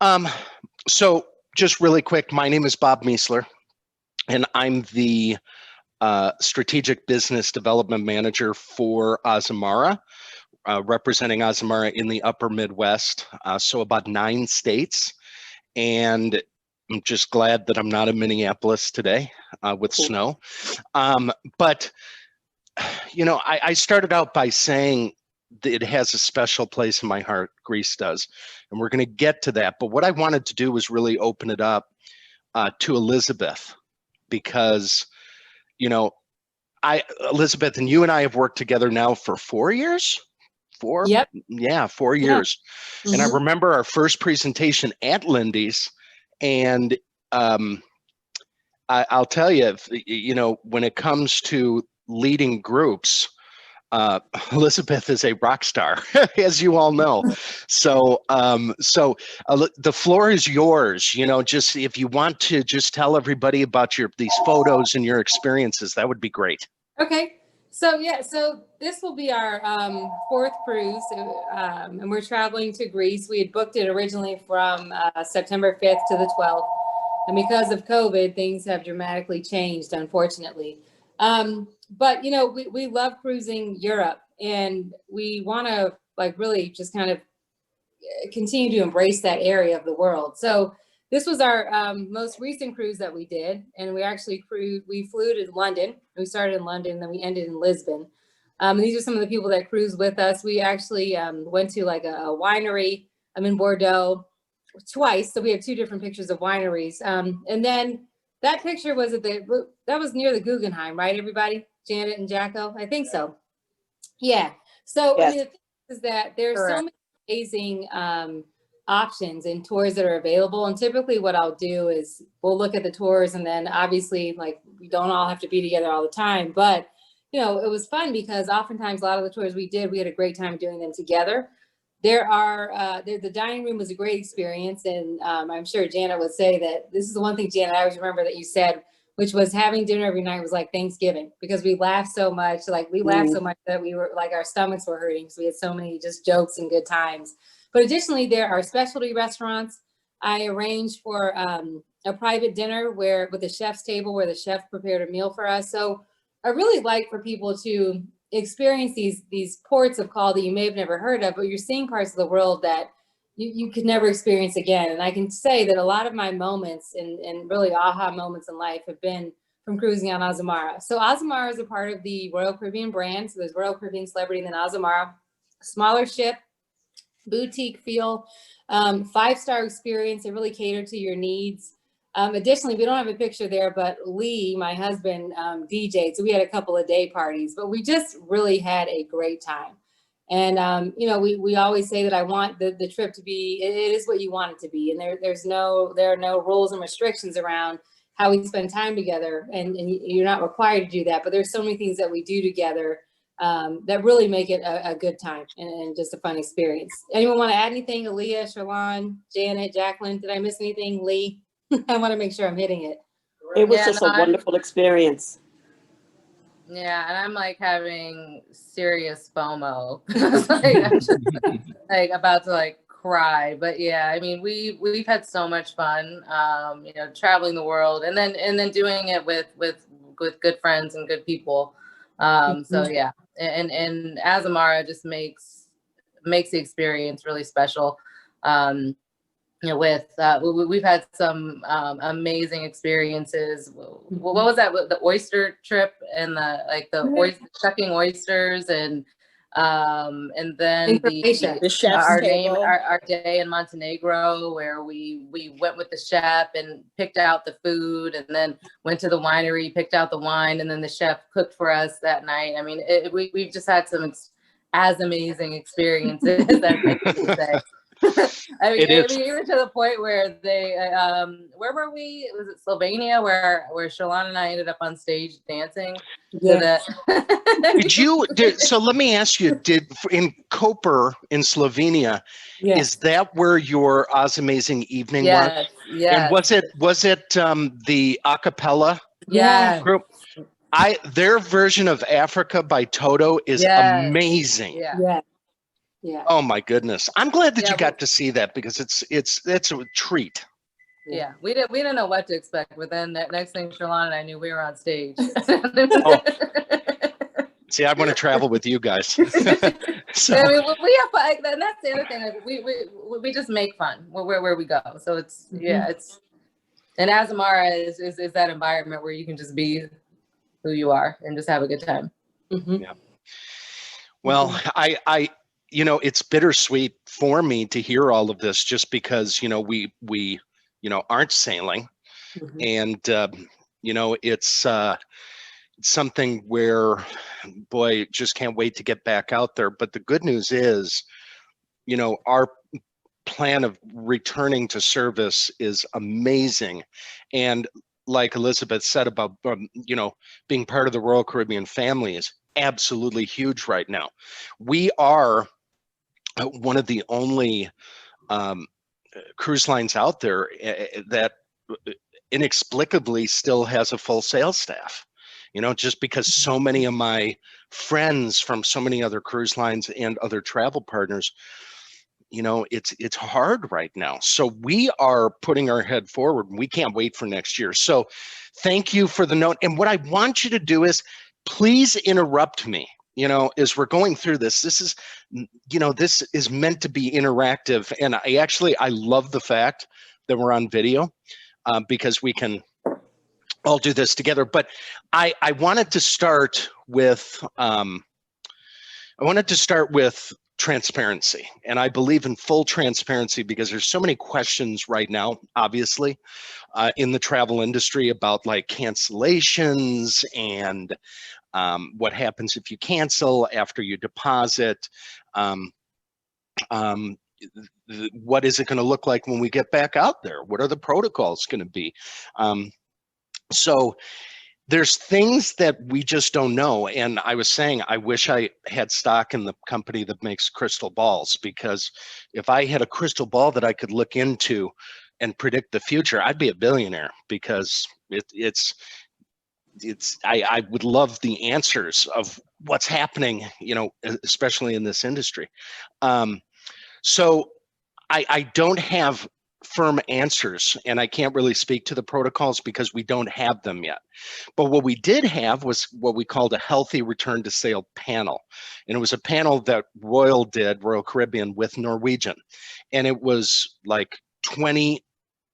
Um, so just really quick, my name is Bob Meisler, and I'm the Strategic Business Development Manager for Azamara, representing Azamara in the upper Midwest, so about 9 states. And I'm just glad that I'm not in Minneapolis today with snow. But, I started out by saying that it has a special place in my heart, Greece does. And we're going to get to that. But what I wanted to do was really open it up to Elizabeth, because, Elizabeth, and you and I have worked together now for 4 years. Yep. Yeah, 4 years. Yeah. And I remember our first presentation at Lindy's, and I'll tell you, when it comes to leading groups, Elizabeth is a rock star, as you all know. So, the floor is yours. Just if you want to just tell everybody about these photos and your experiences, that would be great. Okay. So this will be our 4th cruise, and we're traveling to Greece. We had booked it originally from September 5th to the 12th, and because of COVID, things have dramatically changed, unfortunately. But we love cruising Europe, and we want to really just kind of continue to embrace that area of the world. So this was our most recent cruise that we did, and we flew to London. We started in London, and then we ended in Lisbon. And these are some of the people that cruised with us. We actually went to a winery. I'm in Bordeaux twice, so we have 2 different pictures of wineries. And then that picture was that was near the Guggenheim, right, everybody? Janet and Jacko? I think so. Yeah. So yes. I mean, the thing is that there's so many amazing options and tours that are available. And typically what I'll do is we'll look at the tours, and then obviously we don't all have to be together all the time, but it was fun because oftentimes a lot of the tours we did, we had a great time doing them together. The dining room was a great experience. And I'm sure Janet would say that this is the one thing, Janet, I always remember that you said, which was having dinner every night was like Thanksgiving, because we laughed so much. We laughed so much that we were our stomachs were hurting. So we had so many just jokes and good times. But additionally, there are specialty restaurants. I arranged for a private dinner with a chef's table where the chef prepared a meal for us. So I really like for people to experience these ports of call that you may have never heard of, but you're seeing parts of the world that you could never experience again. And I can say that a lot of my moments and really aha moments in life have been from cruising on Azamara. So Azamara is a part of the Royal Caribbean brand. So there's Royal Caribbean Celebrity and then Azamara. Smaller ship, boutique feel, 5-star experience. They really cater to your needs. Additionally, we don't have a picture there, but Lee, my husband, DJ'd. So we had a couple of day parties, but we just really had a great time. And, we always say that I want the trip to be, it is what you want it to be. And there are no rules and restrictions around how we spend time together. And you're not required to do that, but there's so many things that we do together that really make it a good time and just a fun experience. Anyone want to add anything? Aaliyah, Sherlon, Janet, Jacqueline, did I miss anything? Lee? I want to make sure I'm hitting it. It was just a wonderful experience. Yeah, and I'm having serious FOMO. I'm just about to cry. But yeah, I mean, we've had so much fun, traveling the world and then doing it with good friends and good people. So yeah, and Azamara just makes the experience really special. We've had some amazing experiences. What was that? The oyster trip and the shucking oysters and then the chef's table. Our day in Montenegro, where we went with the chef and picked out the food, and then went to the winery, picked out the wine, and then the chef cooked for us that night. I mean, we've just had some as amazing experiences as I could say. I mean, even to the point where they, where were we? Was it Slovenia where Sherlon and I ended up on stage dancing? Yeah. So let me ask you, in Koper in Slovenia, is that where your Amazing Evening was? Yes. And was it the a cappella group? Their version of Africa by Toto is amazing. Yeah. Yeah. Oh my goodness. I'm glad that Yeah, you got to see that, because it's a treat. Yeah, we didn't know what to expect, but then that next thing, Shalon and I knew we were on stage. Oh, see, I want to travel with you guys. So I mean, we have fun, and that's the other thing. Like, we just make fun where we go. So it's it's, and Azamara is that environment where you can just be who you are and just have a good time. yeah. Well, I it's bittersweet for me to hear all of this, just because we aren't sailing, and it's something where, boy, just can't wait to get back out there. But the good news is, our plan of returning to service is amazing. And like Elizabeth said about, being part of the Royal Caribbean family is absolutely huge right now. We are one of the only cruise lines out there that inexplicably still has a full sales staff. Just because so many of my friends from so many other cruise lines and other travel partners, it's hard right now. So we are putting our head forward. We can't wait for next year. So thank you for the note. And what I want you to do is, please interrupt me, as we're going through this. This is, this is meant to be interactive. And I love the fact that we're on video, because we can all do this together. But I wanted to start with, transparency. And I believe in full transparency, because there's so many questions right now, obviously, in the travel industry about like cancellations and what happens if you cancel after you deposit. What is it going to look like when we get back out there? What are the protocols going to be? So there's things that we just don't know. And I was saying, I wish I had stock in the company that makes crystal balls, because if I had a crystal ball that I could look into and predict the future, I'd be a billionaire, because I would love the answers of what's happening, especially in this industry. So I don't have firm answers, and I can't really speak to the protocols because we don't have them yet. But what we did have was what we called a healthy return to sail panel. And it was a panel that Royal Caribbean, with Norwegian. And it was like 20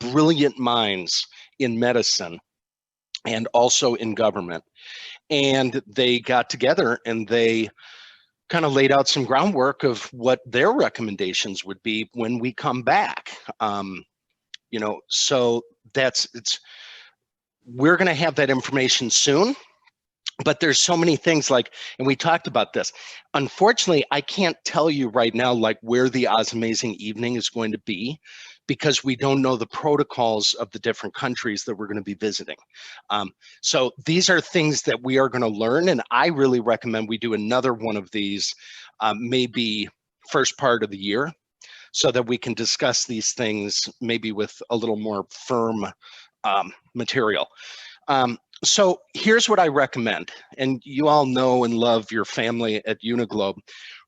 brilliant minds in medicine and also in government. And they got together and they kind of laid out some groundwork of what their recommendations would be when we come back. So we're going to have that information soon. But there's so many things, like, and we talked about this. Unfortunately, I can't tell you right now, like, where the Oz Amazing Evening is going to be, because we don't know the protocols of the different countries that we're going to be visiting. So these are things that we are going to learn, and I really recommend we do another one of these, maybe first part of the year, so that we can discuss these things maybe with a little more firm material. So here's what I recommend, and you all know and love your family at Uniglobe.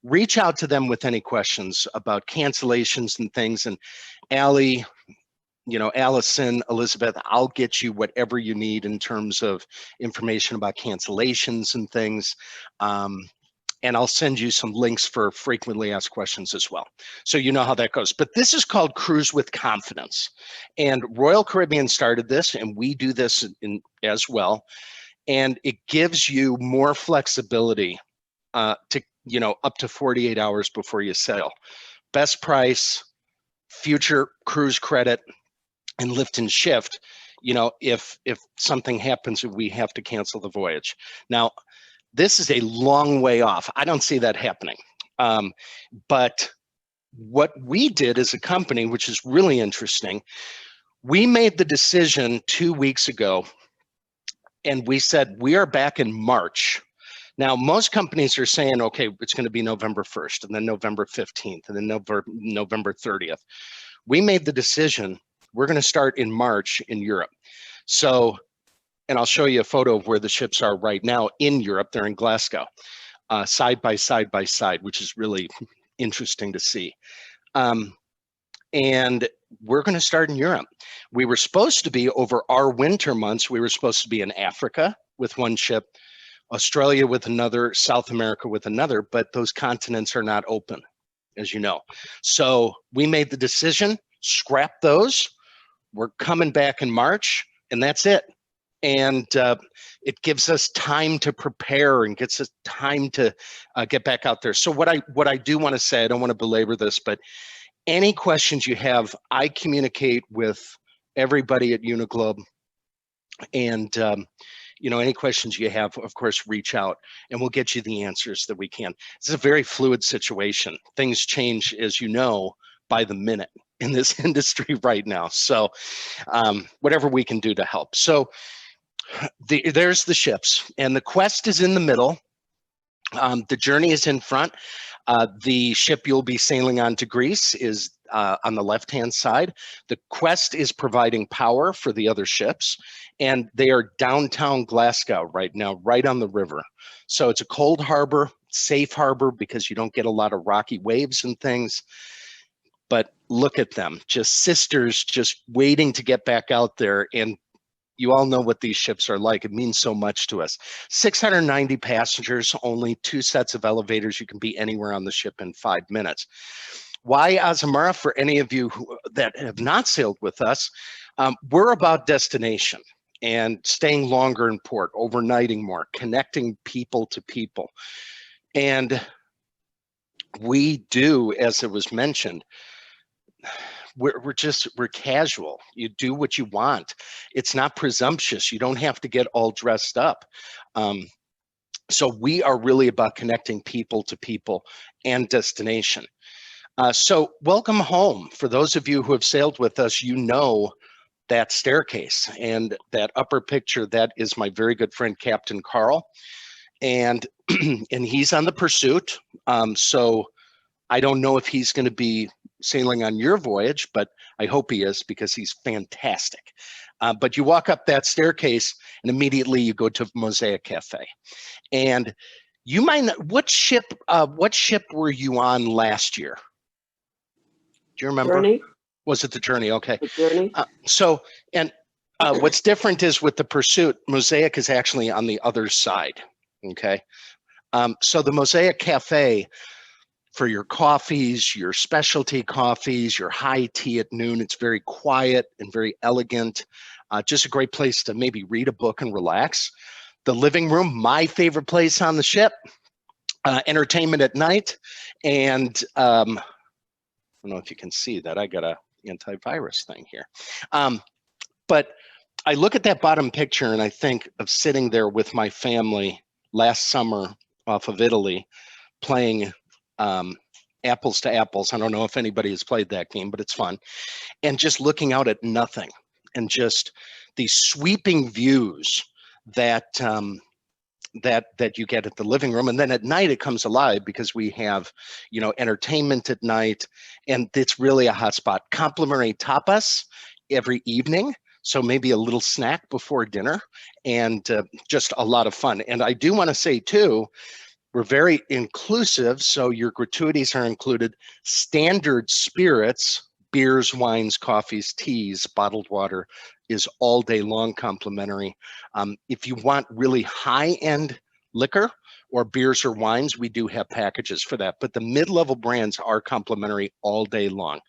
Reach out to them with any questions about cancellations and things. And Allie, Allison, Elizabeth, I'll get you whatever you need in terms of information about cancellations and things. And I'll send you some links for frequently asked questions as well, so you know how that goes. But this is called Cruise with Confidence. And Royal Caribbean started this, and we do this as well. And it gives you more flexibility to, up to 48 hours before you sail. Best price, future cruise credit, and lift and shift, if something happens and we have to cancel the voyage. Now, this is a long way off. I don't see that happening. But what we did as a company, which is really interesting, we made the decision 2 weeks ago, and we said, we are back in March. Now, most companies are saying, okay, it's going to be November 1st, and then November 15th, and then November 30th. We made the decision, we're going to start in March in Europe. So, and I'll show you a photo of where the ships are right now in Europe. They're in Glasgow, side by side by side, which is really interesting to see. And we're going to start in Europe. We were supposed to be, over our winter months, we were supposed to be in Africa with one ship, Australia with another, South America with another, but those continents are not open, as you know. So we made the decision, scrap those. We're coming back in March, and that's it. And it gives us time to prepare and gets us time to get back out there. So what I do want to say, I don't want to belabor this, but any questions you have, I communicate with everybody at Uniglobe, and you know, any questions you have, of course, reach out and we'll get you the answers that we can. This is a very fluid situation. Things change, as you know, by the minute in this industry right now. So whatever we can do to help. So there's the ships, and the quest is in the middle. The journey is in front. The ship you'll be sailing on to Greece is on the left-hand side. The quest is providing power for the other ships, and they are downtown Glasgow right now, right on the river. So it's a cold harbor, safe harbor, because you don't get a lot of rocky waves and things. But look at them, just sisters, just waiting to get back out there. And you all know what these ships are like. It means so much to us. 690 passengers, only 2 sets of elevators. You can be anywhere on the ship in 5 minutes. Why Azamara? For any of you that have not sailed with us, we're about destination and staying longer in port, overnighting more, connecting people to people. And we do, as it was mentioned, we're casual. You do what you want. It's not presumptuous. You don't have to get all dressed up. So we are really about connecting people to people and destination. So welcome home. For those of you who have sailed with us, you know that staircase and that upper picture. That is my very good friend, Captain Carl. And, and he's on the Pursuit. So I don't know if he's going to be sailing on your voyage, but I hope he is, because he's fantastic. But you walk up that staircase and immediately you go to Mosaic Cafe. And you might not, what ship were you on last year? Do you remember? Journey. Was it the Journey? Okay. The Journey. What's different is with the Pursuit, Mosaic is actually on the other side. Okay. So the Mosaic Cafe, for your coffees, your specialty coffees, your high tea at noon, it's very quiet and very elegant. Just a great place to maybe read a book and relax. The living room, my favorite place on the ship. Entertainment at night. And I don't know if you can see that. I got a antivirus thing here. But I look at that bottom picture and I think of sitting there with my family last summer off of Italy, playing apples to apples. I don't know if anybody has played that game, but it's fun. And just looking out at nothing, and just these sweeping views that that you get at the living room. And then at night it comes alive, because we have, you know, entertainment at night, and it's really a hot spot. Complimentary tapas every evening, so maybe a little snack before dinner, and just a lot of fun. And I do want to say too, we're very inclusive, so your gratuities are included. Standard spirits, beers, wines, coffees, teas, bottled water is all day long complimentary. If you want really high-end liquor or beers or wines, we do have packages for that, but the mid-level brands are complimentary all day long.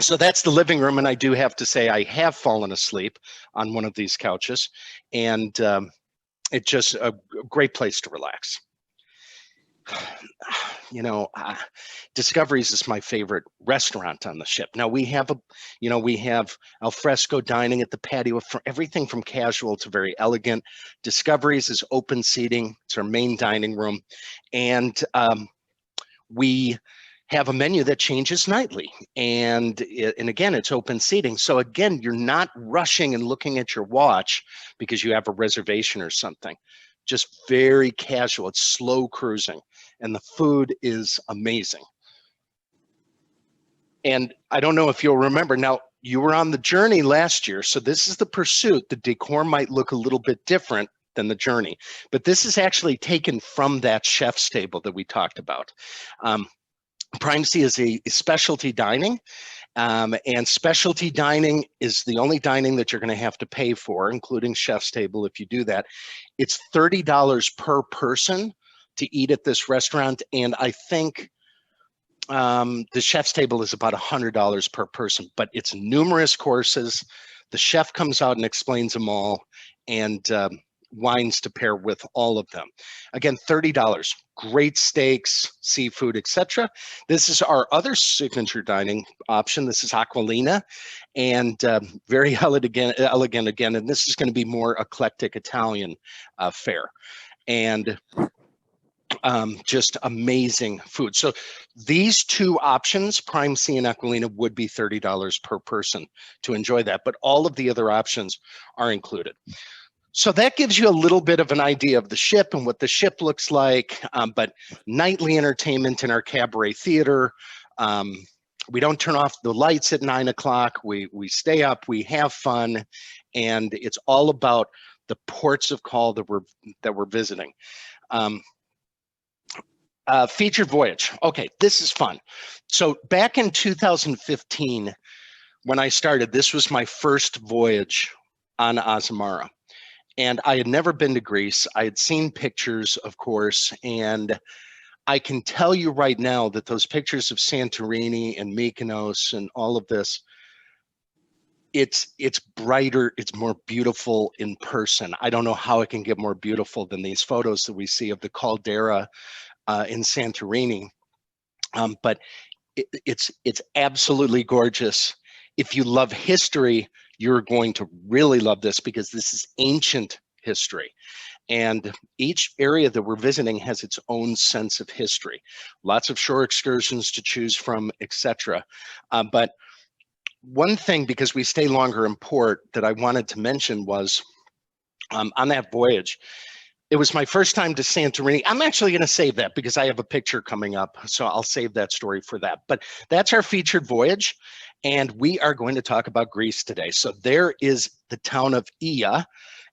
So that's the living room, and I do have to say I have fallen asleep on one of these couches, and it's just a great place to relax. You know, Discoveries is my favorite restaurant on the ship. Now we have we have al fresco dining at the patio, for everything from casual to very elegant. Discoveries is open seating. It's our main dining room, and we have a menu that changes nightly, and again, it's open seating. So again, you're not rushing and looking at your watch because you have a reservation or something. Just very casual. It's slow cruising, and the food is amazing. And I don't know if you'll remember, now you were on the Journey last year, so this is the Pursuit. The decor might look a little bit different than the journey. But this is actually taken from that chef's table that we talked about. Prime C is a specialty dining. And specialty dining is the only dining that you're going to have to pay for, including chef's table if you do that. It's $30 per person to eat at this restaurant. And I think the chef's table is about $100 per person, but it's numerous courses. The chef comes out and explains them all, and wines to pair with all of them. Again, $30, great steaks, seafood, etc. This is our other signature dining option. This is Aquilina, and very elegant again, and this is going to be more eclectic Italian fare. And just amazing food. So these two options, Prime C and Aquilina, would be $30 per person to enjoy that, but all of the other options are included. So that gives you a little bit of an idea of the ship and what the ship looks like, but nightly entertainment in our cabaret theater. We don't turn off the lights at 9 o'clock. We stay up, we have fun, and it's all about the ports of call that we're visiting. Featured voyage. Okay, this is fun. So back in 2015, when I started, this was my first voyage on Azamara. And I had never been to Greece. I had seen pictures, of course, and I can tell you right now that those pictures of Santorini and Mykonos and all of this, it's brighter, it's more beautiful in person. I don't know how it can get more beautiful than these photos that we see of the caldera in Santorini, but it's absolutely gorgeous. If you love history, you're going to really love this because this is ancient history. And each area that we're visiting has its own sense of history. Lots of shore excursions to choose from, etc. But one thing, because we stay longer in port, that I wanted to mention was on that voyage, it was my first time to Santorini. I'm actually going to save that because I have a picture coming up, so I'll save that story for that. But that's our featured voyage, and we are going to talk about Greece today. So there is the town of Ia,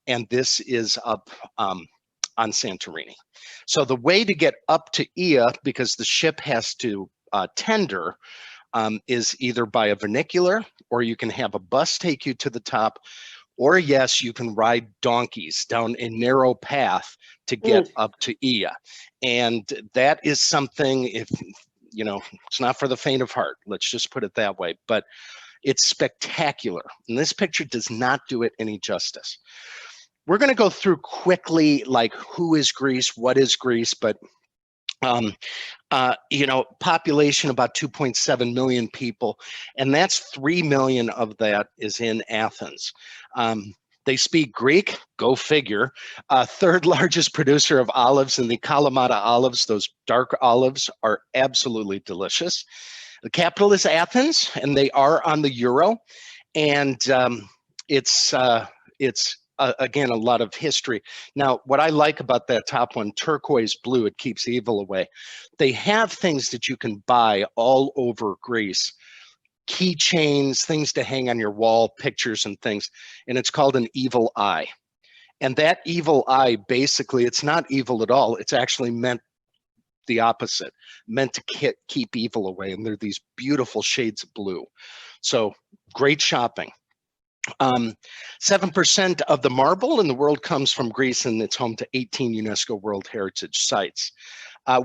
and this is up on Santorini. So the way to get up to Ia, because the ship has to tender, is either by a vernacular, or you can have a bus take you to the top, or yes, you can ride donkeys down a narrow path to get up to Ia. And that is something, if you know, it's not for the faint of heart, let's just put it that way, but it's spectacular. And this picture does not do it any justice. We're going to go through quickly, like, who is Greece, what is Greece, but you know, population about 2.7 million people, and that's 3 million of that is in Athens. They speak Greek, go figure. Third largest producer of olives, and the Kalamata olives, those dark olives, are absolutely delicious. The capital is Athens, and they are on the euro, and it's again, a lot of history. Now, what I like about that top one, turquoise blue, it keeps evil away. They have things that you can buy all over Greece. Keychains, things to hang on your wall, pictures and things. And it's called an evil eye. And that evil eye, basically, it's not evil at all. It's actually meant the opposite, meant to keep evil away. And they're these beautiful shades of blue. So great shopping. 7% of the marble in the world comes from Greece, and it's home to 18 UNESCO World Heritage Sites.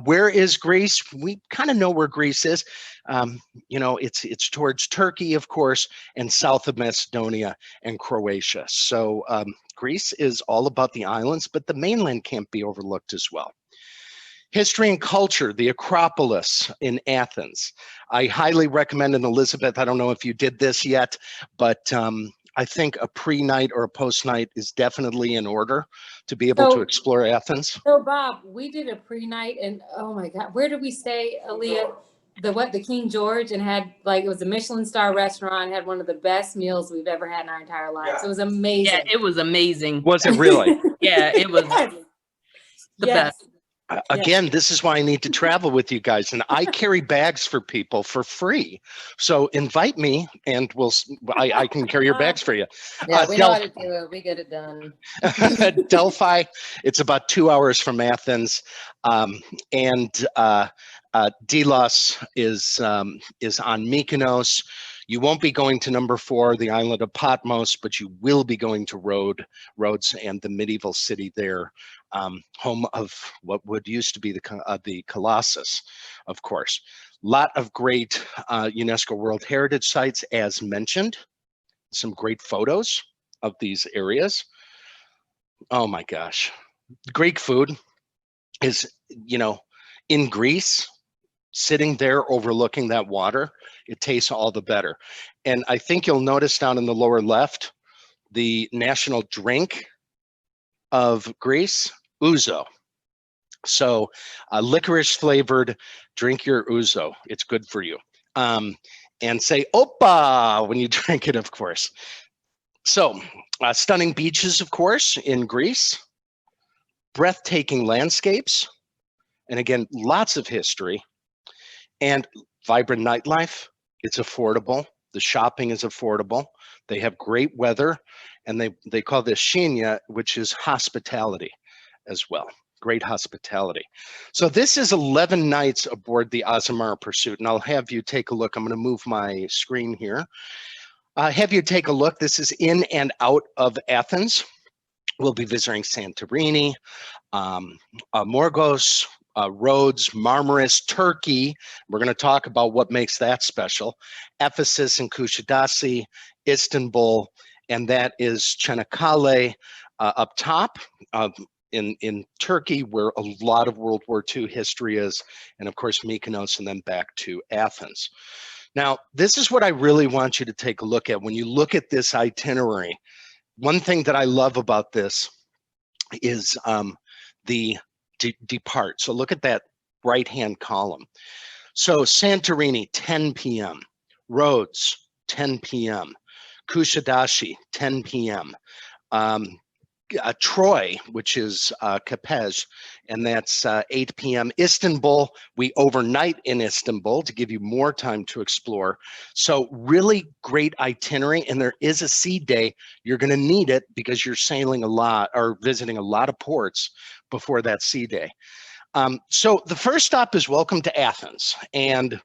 Where is Greece? We kind of know where Greece is. You know, it's towards Turkey, of course, and south of Macedonia and Croatia. So Greece is all about the islands, but the mainland can't be overlooked as well. History and culture, the Acropolis in Athens. I highly recommend, and Elizabeth, I don't know if you did this yet, but I think a pre-night or a post-night is definitely in order to be able to explore Athens. So Bob, we did a pre-night, and oh my God, where did we stay, Aaliyah? The King George, and had, like, it was a Michelin star restaurant, had one of the best meals we've ever had in our entire lives. Yeah. It was amazing. Yeah, it was amazing. Was it really? Yeah, it was the best. Again, this is why I need to travel with you guys, and I carry bags for people for free. So invite me, and I can carry your bags for you. Yeah, we know how to do it. We get it done. Delphi, it's about 2 hours from Athens, and Delos is on Mykonos. You won't be going to number 4, the island of Patmos, but you will be going to Rhodes and the medieval city there, home of what would used to be the Colossus, of course. Lot of great UNESCO World Heritage Sites, as mentioned. Some great photos of these areas. Oh my gosh. Greek food is, in Greece, sitting there overlooking that water, it tastes all the better. And I think you'll notice down in the lower left, the national drink of Greece, ouzo. So licorice flavored, drink your ouzo. It's good for you. And say "Opa" when you drink it, of course. So stunning beaches, of course, in Greece, breathtaking landscapes, and again, lots of history, and vibrant nightlife. It's affordable. The shopping is affordable. They have great weather, and they call this shinya, which is hospitality as well. Great hospitality. So this is 11 nights aboard the Azamara Pursuit, and I'll have you take a look. I'm going to move my screen here. Have you take a look. This is in and out of Athens. We'll be visiting Santorini, Morgos, Rhodes, Marmaris, Turkey. We're going to talk about what makes that special. Ephesus and Kushadasi, Istanbul, and that is Çanakkale up top in Turkey, where a lot of World War II history is, and of course Mykonos, and then back to Athens. Now, this is what I really want you to take a look at. When you look at this itinerary, one thing that I love about this is the depart. So look at that right-hand column. So Santorini, 10 p.m. Rhodes, 10 p.m. Kushadashi, 10 p.m. Troy, which is Kapej, and that's 8 p.m. Istanbul, we overnight in Istanbul to give you more time to explore. So really great itinerary, and there is a sea day. You're going to need it because you're sailing a lot or visiting a lot of ports before that sea day. So the first stop is welcome to Athens. And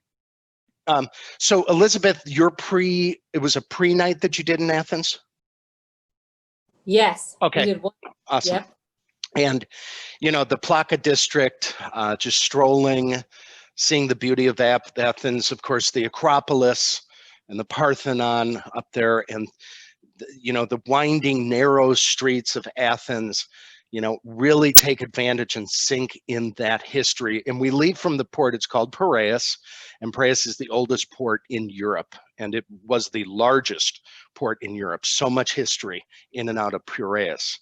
so Elizabeth, it was a pre-night that you did in Athens? Yes. Okay. We did one. Awesome. Yep. And, the Plaka district, just strolling, seeing the beauty of Athens, of course, the Acropolis and the Parthenon up there, and, the winding, narrow streets of Athens, really take advantage and sink in that history. And we leave from the port, it's called Piraeus, and Piraeus is the oldest port in Europe, and it was the largest port in Europe. So much history in and out of Piraeus.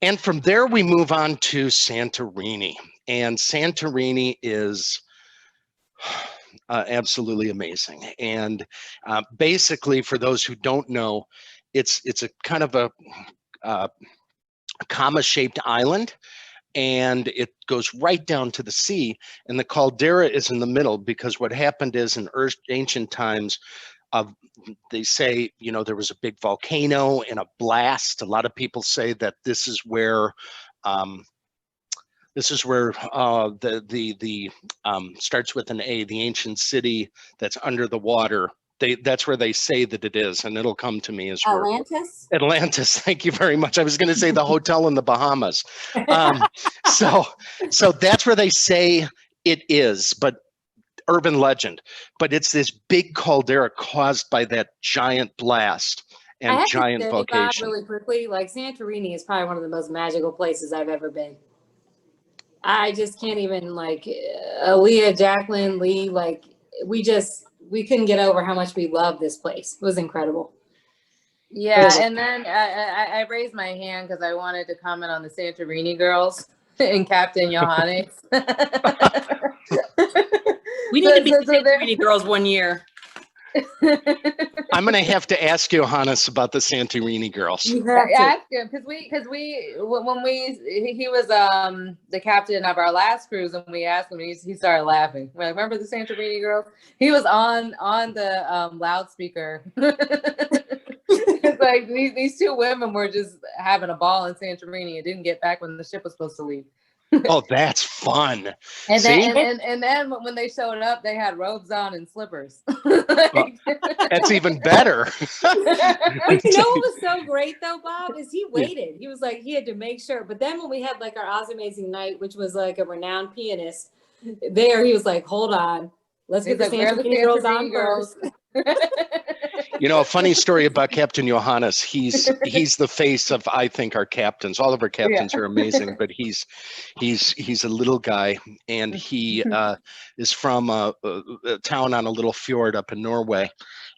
And from there, we move on to Santorini. And Santorini is absolutely amazing. And basically, for those who don't know, it's a kind of a comma-shaped island, and it goes right down to the sea, and the caldera is in the middle, because what happened is in ancient times, they say, there was a big volcano and a blast. A lot of people say that this is where the starts with an A, the ancient city that's under the water. That's where they say that it is, and it'll come to me as Atlantis? Atlantis, thank you very much. I was going to say the hotel in the Bahamas. So that's where they say it is, but urban legend. But it's this big caldera caused by that giant blast and giant volcano. Bob, really quickly, like Santorini is probably one of the most magical places I've ever been. I just can't even, like, Aaliyah, Jacqueline, Lee, like, we couldn't get over how much we love this place. It was incredible. Yeah, and then I raised my hand because I wanted to comment on the Santorini girls and Captain Johannes. We need to be the Santorini girls one year. I'm going to have to ask Johannes about the Santorini girls. You have to. Ask him because he was the captain of our last cruise, and we asked him, and he started laughing. We're like, remember the Santorini girls? He was on the loudspeaker. It's like these two women were just having a ball in Santorini and didn't get back when the ship was supposed to leave. Oh, that's fun. And See? then when they showed up, they had robes on and slippers. That's even better. But you know what was so great though, Bob, is he waited. He was like, he had to make sure. But then when we had like our Oz Amazing night, which was like a renowned pianist there, he was like, hold on, let's get the Santorini girls on first. You know, a funny story about Captain Johannes. He's the face of, I think, our captains. All of our captains are amazing, but he's a little guy, and he is from a town on a little fjord up in Norway,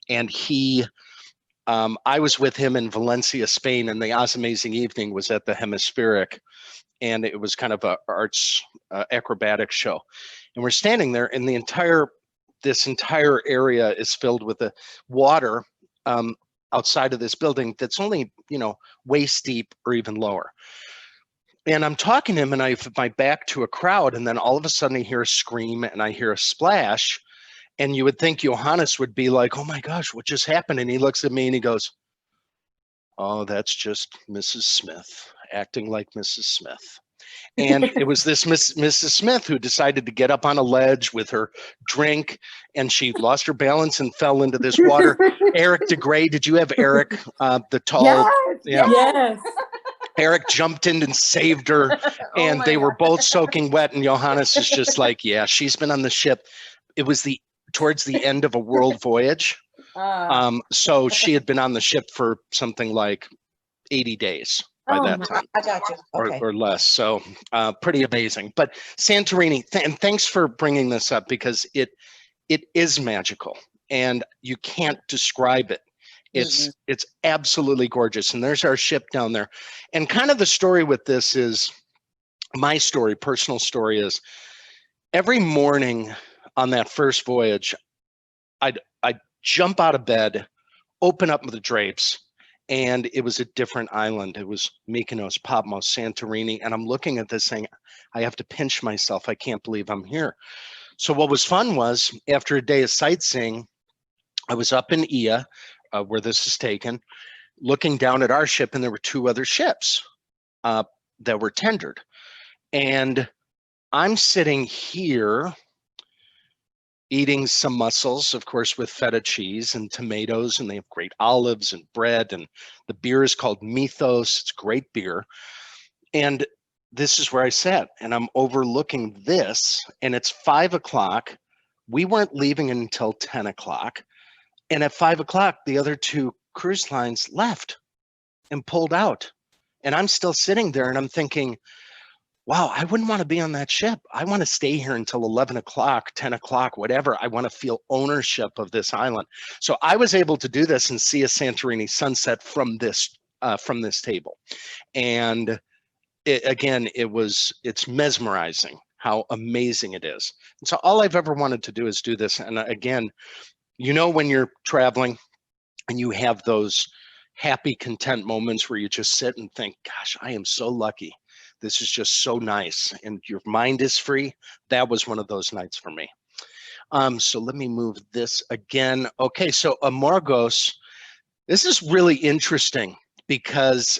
and I was with him in Valencia, Spain, and the Oz Amazing Evening was at the Hemispheric, and it was kind of a arts acrobatic show, and we're standing there, and this entire area is filled with the water outside of this building that's only, waist deep or even lower. And I'm talking to him, and I have my back to a crowd, and then all of a sudden I hear a scream and I hear a splash, and you would think Johannes would be like, oh my gosh, what just happened? And he looks at me and he goes, oh, that's just Mrs. Smith acting like Mrs. Smith. And it was this Mrs. Smith who decided to get up on a ledge with her drink, and she lost her balance and fell into this water. Eric DeGray, did you have Eric, the tall? Yes, yes. Eric jumped in and saved her, and they were both soaking wet. And Johannes is just like, yeah, she's been on the ship. It was towards the end of a world voyage. So she had been on the ship for something like 80 days. By that time, I got you. Okay. or less. So pretty amazing. But Santorini, and thanks for bringing this up, because it is magical and you can't describe it. It's absolutely gorgeous. And there's our ship down there. And kind of the story with this is, my story, personal story is, every morning on that first voyage, I'd jump out of bed, open up the drapes, and it was a different island. It was Mykonos, Patmos, Santorini. And I'm looking at this saying, I have to pinch myself. I can't believe I'm here. So what was fun was, after a day of sightseeing, I was up in Ia, where this is taken, looking down at our ship, and there were two other ships that were tendered. And I'm sitting here eating some mussels, of course, with feta cheese and tomatoes, and they have great olives and bread, and the beer is called Mythos. It's great beer. And this is where I sat, and I'm overlooking this, and it's 5 o'clock. We weren't leaving until 10 o'clock. And at 5 o'clock, the other two cruise lines left and pulled out. And I'm still sitting there, and I'm thinking, wow, I wouldn't want to be on that ship. I want to stay here until 11 o'clock, 10 o'clock, whatever. I want to feel ownership of this island. So I was able to do this and see a Santorini sunset from this table. And it's mesmerizing how amazing it is. And so all I've ever wanted to do is do this. And again, when you're traveling and you have those happy, content moments where you just sit and think, gosh, I am so lucky. This is just so nice, and your mind is free. That was one of those nights for me. So let me move this again. Okay, so Amorgos, this is really interesting because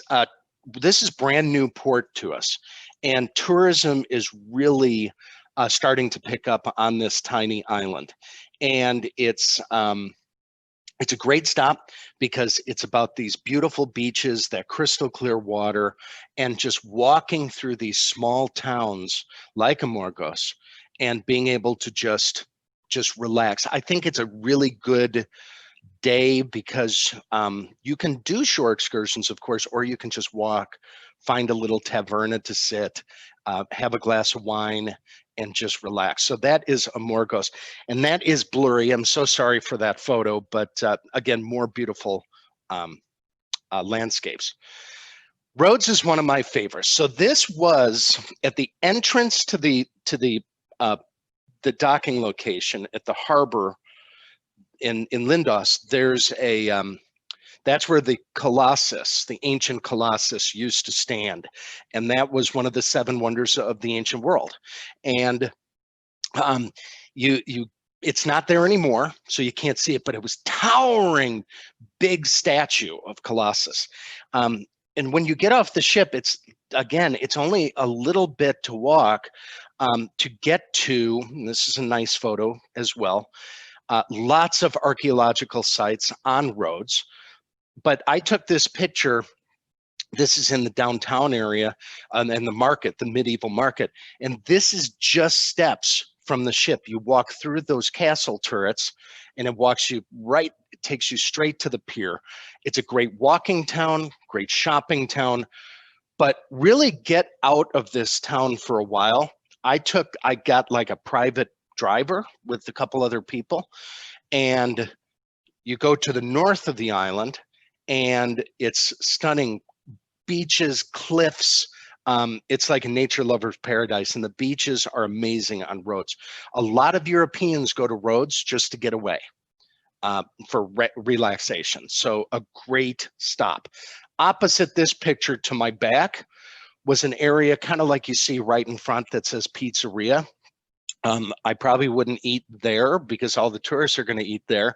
this is brand new port to us, and tourism is really starting to pick up on this tiny island, and it's a great stop because it's about these beautiful beaches, that crystal clear water, and just walking through these small towns like Amorgos and being able to just relax. I think it's a really good day because you can do shore excursions, of course, or you can just walk, find a little taverna to sit, have a glass of wine, and just relax. So that is Amorgos, and that is blurry. I'm so sorry for that photo, but again, more beautiful landscapes. Rhodes is one of my favorites. So this was at the entrance to the docking location at the harbor. in Lindos, there's a that's where the Colossus, the ancient Colossus, used to stand, and that was one of the 7 wonders of the ancient world. And it's not there anymore, so you can't see it, but it was towering, big statue of Colossus. And when you get off the ship, it's only a little bit to walk to get to, and this is a nice photo as well, lots of archaeological sites on roads. But I took this picture, this is in the downtown area and the market, the medieval market, and this is just steps from the ship. You walk through those castle turrets and it takes you straight to the pier. It's a great walking town, great shopping town, but really get out of this town for a while. I got like a private driver with a couple other people, and you go to the north of the island and it's stunning beaches, cliffs. It's like a nature lover's paradise, and the beaches are amazing on roads. A lot of Europeans go to Rhodes just to get away for relaxation. So a great stop. Opposite this picture to my back was an area kind of like you see right in front that says pizzeria. I probably wouldn't eat there because all the tourists are going to eat there,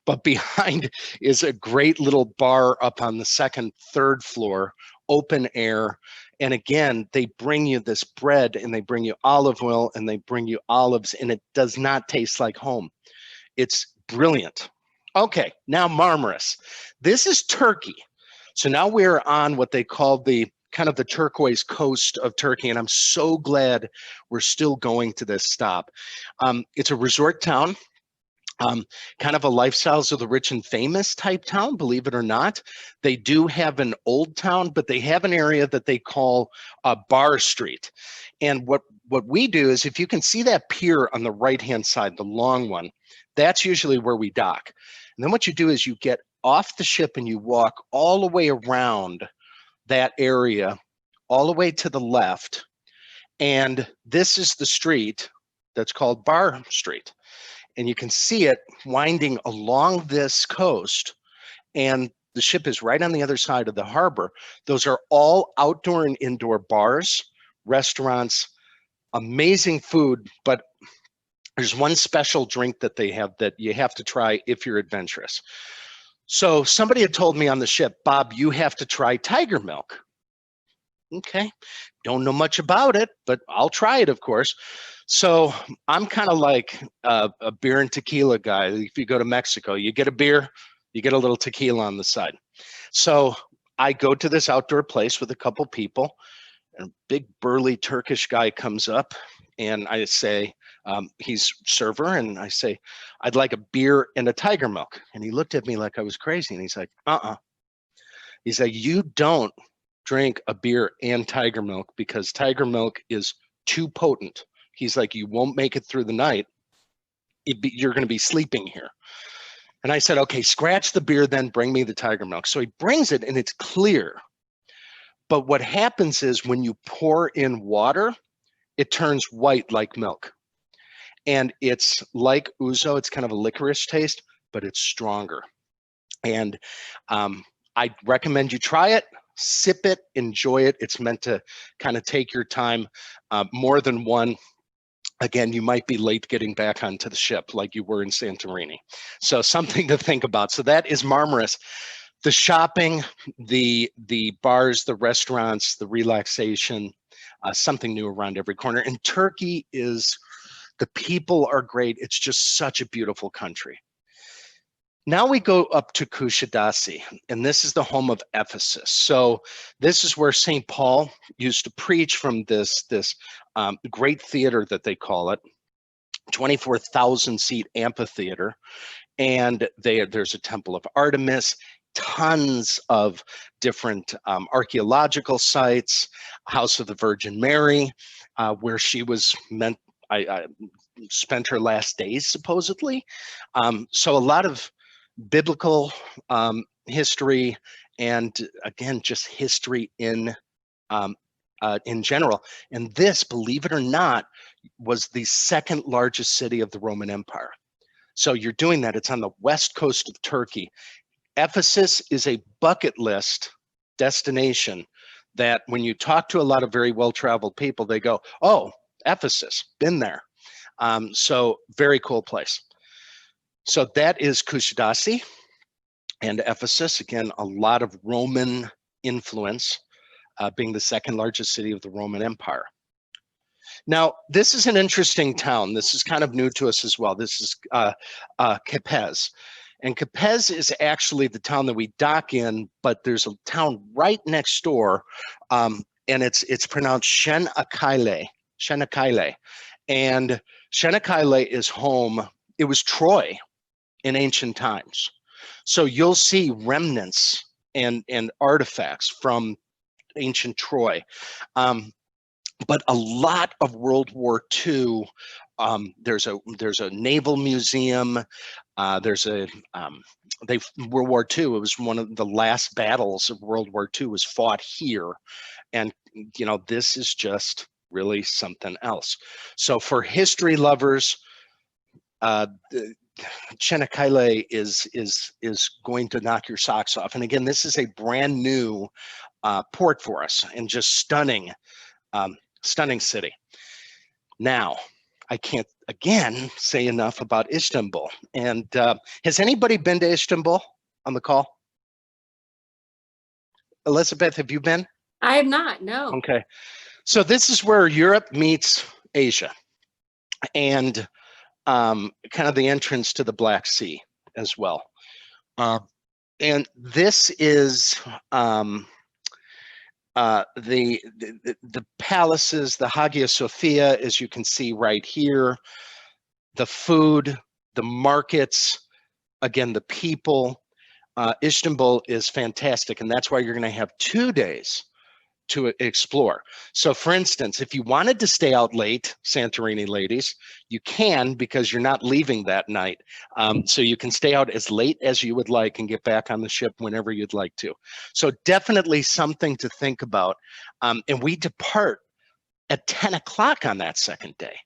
but behind is a great little bar up on the 2nd, 3rd floor, open air. And again, they bring you this bread and they bring you olive oil and they bring you olives, and it does not taste like home. It's brilliant. Okay, now Marmaris. This is Turkey. So now we're on what they call the kind of the turquoise coast of Turkey, and I'm so glad we're still going to this stop. It's a resort town, kind of a lifestyles of the rich and famous type town, believe it or not. They do have an old town, but they have an area that they call Bar Street. And what we do is, if you can see that pier on the right-hand side, the long one, that's usually where we dock. And then what you do is you get off the ship and you walk all the way around that area, all the way to the left. And this is the street that's called Bar Street. And you can see it winding along this coast, and the ship is right on the other side of the harbor. Those are all outdoor and indoor bars, restaurants, amazing food, but there's one special drink that they have that you have to try if you're adventurous. So somebody had told me on the ship, Bob, you have to try tiger milk. Okay, don't know much about it, but I'll try it, of course. So I'm kind of like a beer and tequila guy. If you go to Mexico, you get a beer, you get a little tequila on the side. So I go to this outdoor place with a couple people, and a big burly Turkish guy comes up, and I say, he's server, and I say, I'd like a beer and a tiger milk. And he looked at me like I was crazy, and he's like, He's like, you don't drink a beer and tiger milk because tiger milk is too potent. He's like, you won't make it through the night. You're going to be sleeping here. And I said, okay, scratch the beer, then bring me the tiger milk. So he brings it, and it's clear. But what happens is when you pour in water, it turns white like milk. And it's like ouzo. It's kind of a licorice taste, but it's stronger. And I recommend you try it, sip it, enjoy it. It's meant to kind of take your time, more than one. Again, you might be late getting back onto the ship like you were in Santorini. So something to think about. So that is Marmaris. The shopping, the bars, the restaurants, the relaxation, something new around every corner. And Turkey is, the people are great. It's just such a beautiful country. Now we go up to Kushadasi, and this is the home of Ephesus. So this is where St. Paul used to preach from this great theater that they call it, 24,000 seat amphitheater. And there's a temple of Artemis, tons of different archaeological sites, House of the Virgin Mary, where she was spent her last days, supposedly. So a lot of biblical history, and again, just history in general. And this, believe it or not, was the second largest city of the Roman Empire. So you're doing that. It's on the west coast of Turkey. Ephesus is a bucket list destination that when you talk to a lot of very well-traveled people, they go, oh, Ephesus, been there. So very cool place. So that is Kusadasi and Ephesus. Again, a lot of Roman influence, being the second largest city of the Roman Empire. Now, this is an interesting town. This is kind of new to us as well. This is Képes. And Képes is actually the town that we dock in, but there's a town right next door, and it's pronounced Çanakkale. And Çanakkale is home. It was Troy in ancient times. So you'll see remnants and artifacts from ancient Troy. But a lot of World War II, there's a naval museum. World War II, it was one of the last battles of World War II was fought here. And, you know, this is just really something else. So for history lovers, Çanakkale is going to knock your socks off. And again, this is a brand new port for us and just stunning, stunning city. Now, I can't, again, say enough about Istanbul. And has anybody been to Istanbul on the call? Elizabeth, have you been? I have not, no. Okay. So this is where Europe meets Asia, and kind of the entrance to the Black Sea as well. And this is the palaces, the Hagia Sophia, as you can see right here, the food, the markets, again, the people. Istanbul is fantastic, and that's why you're going to have 2 days to explore. So for instance, if you wanted to stay out late, Santorini ladies, you can, because you're not leaving that night. So you can stay out as late as you would like and get back on the ship whenever you'd like to. So definitely something to think about. And we depart at 10 o'clock on that second day.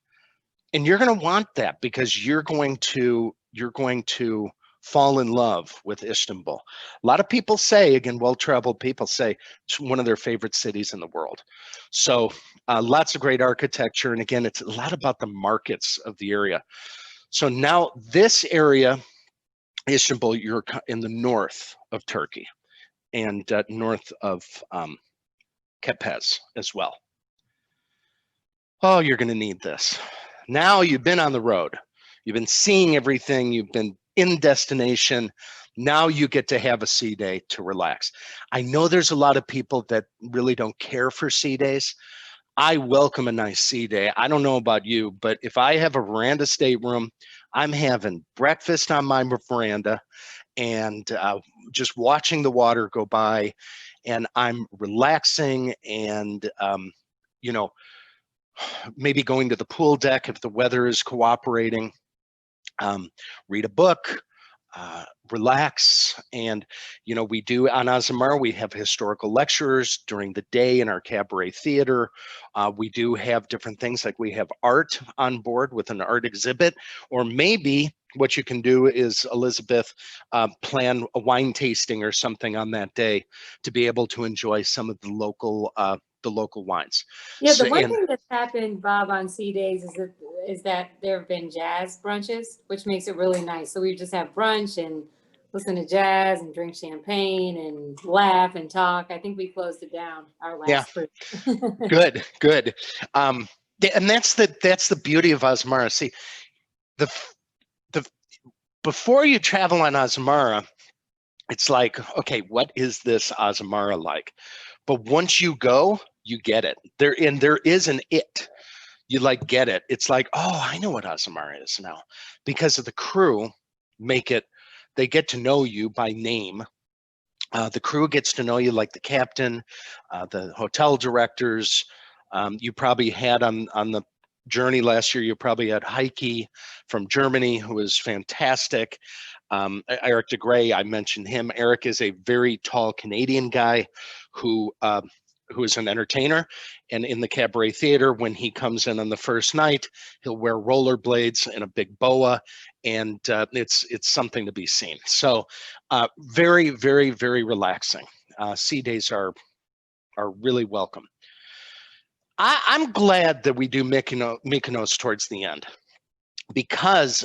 And you're going to want that because you're going to fall in love with Istanbul. A lot of people say, again, well-traveled people say it's one of their favorite cities in the world. So lots of great architecture. And again, it's a lot about the markets of the area. So now this area, Istanbul, you're in the north of Turkey and north of Képes as well. Oh, you're going to need this. Now you've been on the road. You've been seeing everything. You've been in destination. Now you get to have a sea day to relax. I know there's a lot of people that really don't care for sea days. I welcome a nice sea day. I don't know about you, but if I have a veranda stateroom, I'm having breakfast on my veranda and just watching the water go by, and I'm relaxing and, you know, maybe going to the pool deck if the weather is cooperating. Read a book, relax. And, you know, we do on Azamara, we have historical lectures during the day in our cabaret theater. We do have different things, like we have art on board with an art exhibit, or maybe what you can do is, Elizabeth, plan a wine tasting or something on that day to be able to enjoy some of the local wines. Yeah, the one thing that's happened, Bob, on sea days is that there have been jazz brunches, which makes it really nice. So we just have brunch and listen to jazz and drink champagne and laugh and talk. I think we closed it down our last trip. Good. And that's the beauty of Azamara. See, the before you travel on Azamara, it's like, okay, what is this Azamara like? But once you go, you get it. There is an it. You like get it. It's like, oh, I know what Azamara is now, because of the crew. They get to know you by name. The crew gets to know you, like the captain, the hotel directors. You probably had on the journey last year, you probably had Heike from Germany, who is fantastic. Eric de Grey, I mentioned him. Eric is a very tall Canadian guy who who is an entertainer, and in the Cabaret Theater, when he comes in on the first night, he'll wear rollerblades and a big boa, and it's something to be seen. So very, very, very relaxing. Sea days are really welcome. I'm glad that we do Mykonos towards the end, because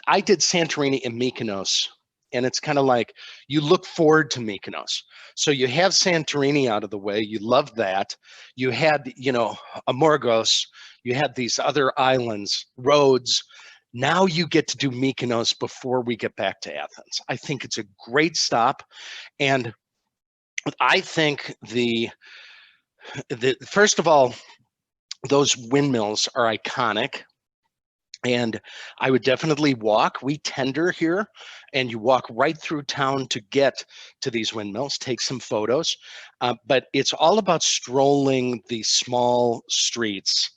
I did Santorini and Mykonos, and it's kind of like you look forward to Mykonos. So you have Santorini out of the way, you love that. You had, Amorgos, you had these other islands, Rhodes. Now you get to do Mykonos before we get back to Athens. I think it's a great stop, and I think the first of all, those windmills are iconic. And I would definitely walk. We tender here, and you walk right through town to get to these windmills, take some photos. But it's all about strolling the small streets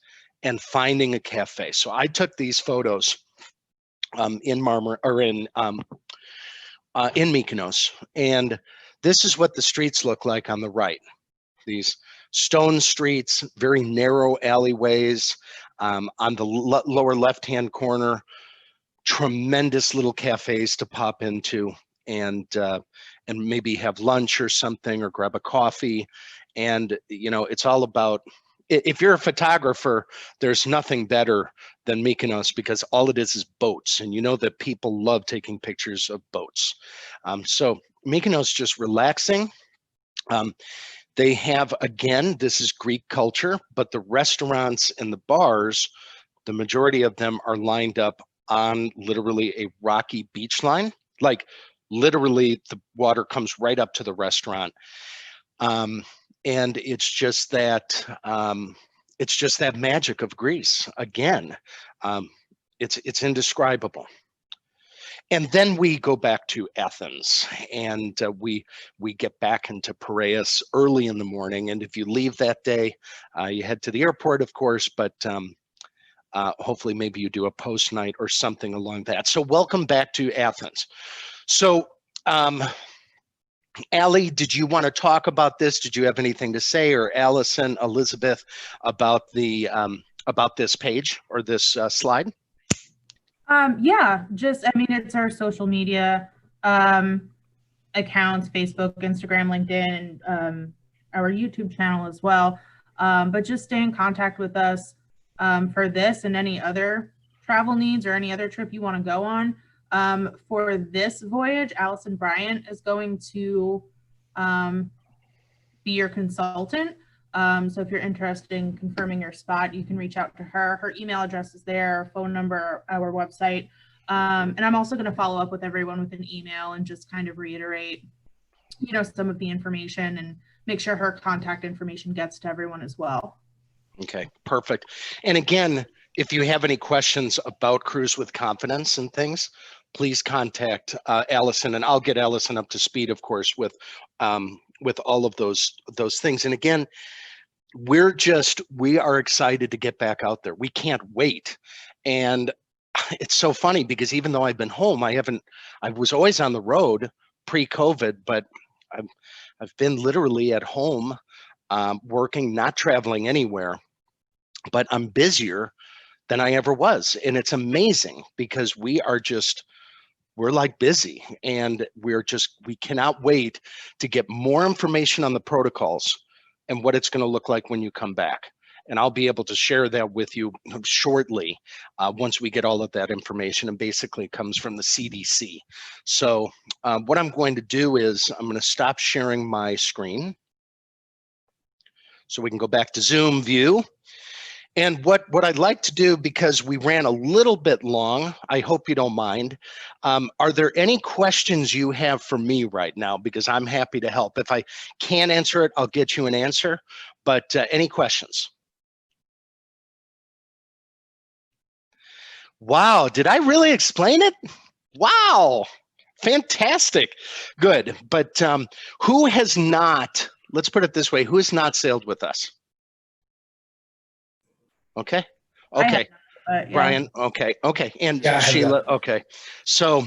and finding a cafe. So I took these photos in Mykonos, and this is what the streets look like on the right. These stone streets, very narrow alleyways. On the lower left-hand corner, tremendous little cafes to pop into and maybe have lunch or something, or grab a coffee. And it's all about, if you're a photographer, there's nothing better than Mykonos, because all it is boats, and that people love taking pictures of boats. So Mykonos, just relaxing. They have, again, this is Greek culture, but the restaurants and the bars, the majority of them are lined up on literally a rocky beach line. Like literally the water comes right up to the restaurant. And it's just that magic of Greece. Again, it's indescribable. And then we go back to Athens, and we get back into Piraeus early in the morning. And if you leave that day, you head to the airport, of course, but hopefully maybe you do a post night or something along that. So welcome back to Athens. So Allie, did you want to talk about this? Did you have anything to say, or Allison, Elizabeth, about this page or this slide? Yeah, it's our social media accounts, Facebook, Instagram, LinkedIn, and our YouTube channel as well. But just stay in contact with us for this and any other travel needs or any other trip you want to go on. For this voyage, Allison Bryant is going to be your consultant. So if you're interested in confirming your spot, you can reach out to her. Her email address is there, phone number, our website. And I'm also going to follow up with everyone with an email and just kind of reiterate, some of the information and make sure her contact information gets to everyone as well. Okay, perfect. And again, if you have any questions about Cruise with Confidence and things, please contact Allison, and I'll get Allison up to speed, of course, with all of those things. And again, we are excited to get back out there. We can't wait. And it's so funny because even though I've been home, I was always on the road pre-COVID, but I've been literally at home working, not traveling anywhere, but I'm busier than I ever was. And it's amazing because we're like busy, and we cannot wait to get more information on the protocols and what it's going to look like when you come back. And I'll be able to share that with you shortly once we get all of that information, and basically it comes from the CDC. So what I'm going to do is I'm going to stop sharing my screen so we can go back to Zoom view. And what I'd like to do, because we ran a little bit long, I hope you don't mind, are there any questions you have for me right now? Because I'm happy to help. If I can't answer it, I'll get you an answer. But any questions? Wow, did I really explain it? Wow, fantastic. Good. But who has not, let's put it this way, who has not sailed with us? Okay. Okay. Yeah. Brian. Okay. Okay. And Yeah, Sheila. Okay. So,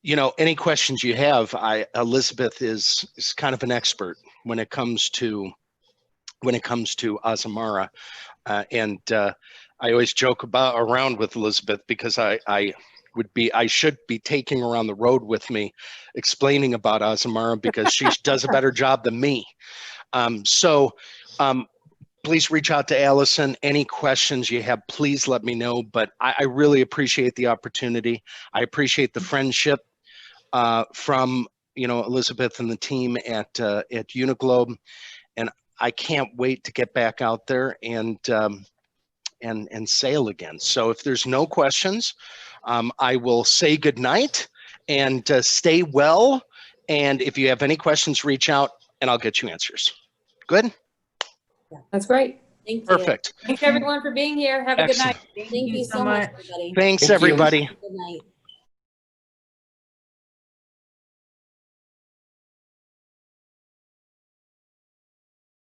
any questions you have, Elizabeth is kind of an expert. when it comes to Azamara. And I always joke around with Elizabeth because I should be taking her on the road with me, explaining about Azamara because she does a better job than me. Please reach out to Allison. Any questions you have, please let me know. But I really appreciate the opportunity. I appreciate the friendship from Elizabeth and the team at Uniglobe, and I can't wait to get back out there and sail again. So if there's no questions, I will say good night and stay well. And if you have any questions, reach out and I'll get you answers. Good? That's great. Thank you. Perfect. Thanks everyone for being here. Have a good night. Excellent. Thank you so much, everybody. Thanks, Thank you. everybody. Good night.